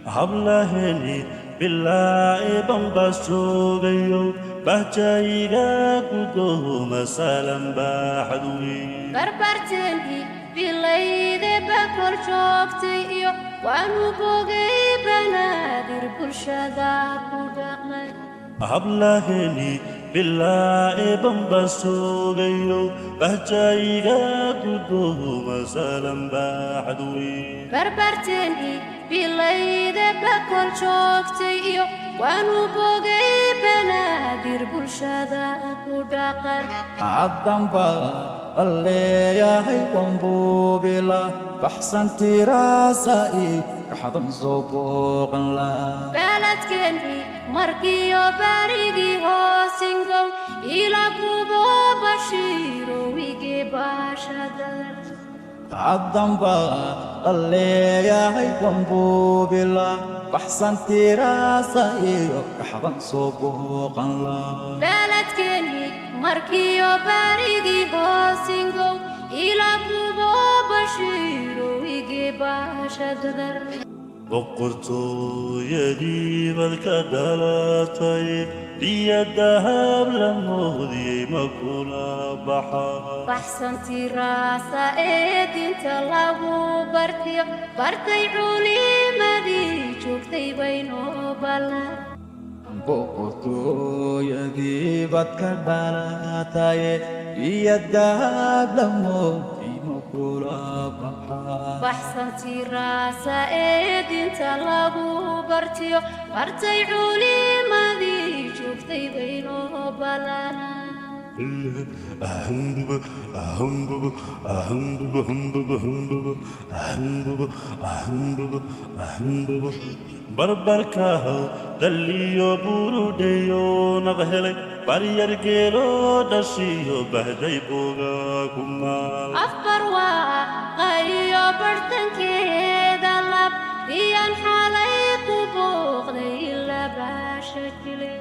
hablaheni billahi bambasugayo bahjayga gudoma salam bahadwi barbarteni bilayde bakol joogtay waanu bogay banaadir bulshada ku dhaqmay hablaheni billahi bambasugayo bahjayga gudoma salam bahadwi barbarteni bilayde bakol joogtay waanu bogay banaadir bulshada ku dhaqan عالضنبا اللي يا هيوان بوبلا بحسن تراسائي كحضن زبوق لا baladkeni markiyo barigi hoosingow ila kubo bashiro wige bashada عالضنبا اللي يا هيوان بوبلا بحسن تراسائي كحضن زبوق لا baladkeni markiyo barigi hoosingow ila kubo bashiro wige bashada boqortooyadii balka dhalatay biyadahab la moodiyey ma kula baxa baxsantii raasa ee dinta lagu bartiyo bartay culimadii joogtay baynoo ballan boqortooyadii baad ka dhalataye biyadahab la moodiyey ma kula baxa baxsantii raasa ee dinta lagu bartiyo bartay culimadii joogtay baynoo ballan barbarkaho daliyo burudeyo naqhelay baryar geelo dhashiyo bahday boga kumaal afbar waa qayo bartankeeda lab iyan xalay ku booqday ila baasha jile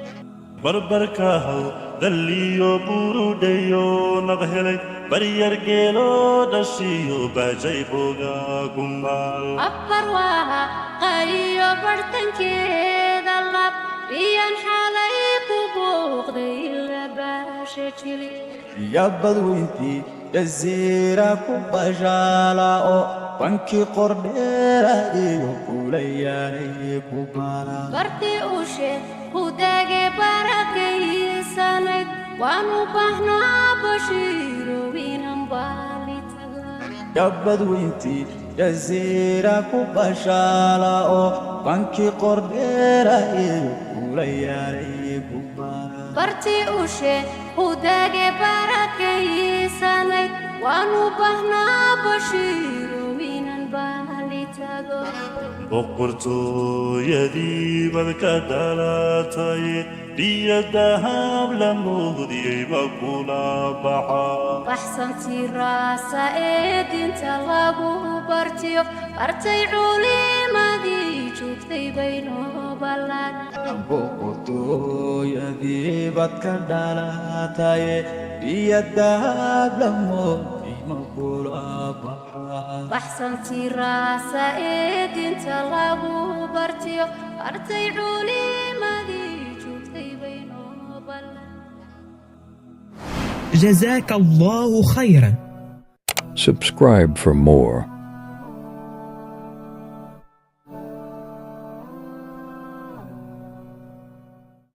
barbarkaho daliyo burudeyo naqhelay baryar geelo dhashiyo bahday boga kumaal afbar waa qayo bartankeeda lab iyan xalay ku booqday ila baasha jile يا بدوينتي جزيرة كوباجالا أو بانكي قرديرا إيو كولياني كوبالا barti ushe hudage barakaysanad waanu bahnaa bashiiro wiinan baalitaga يا بدوينتي جزيرة كوباجالا أو بانكي قرديرا إيو كولياني كوبالا barti ushe hudage barakaysanad waanu bahnaa bashiiro wiinan baalitaga boqortooyadii balka dhalatay biyadahab la moodiyey ma kula baxa baxsantii raasa ee dinta lagu bartiyo bartay culimadii joogtay baynoo ballan boqortooyadii baad ka dhalataye biyadahab la moodiyey ma kula baxa baxsantii raasa ee dinta lagu bartiyo bartay culimadii joogtay baynoo ballan جزاك الله خيرا. Subscribe for more.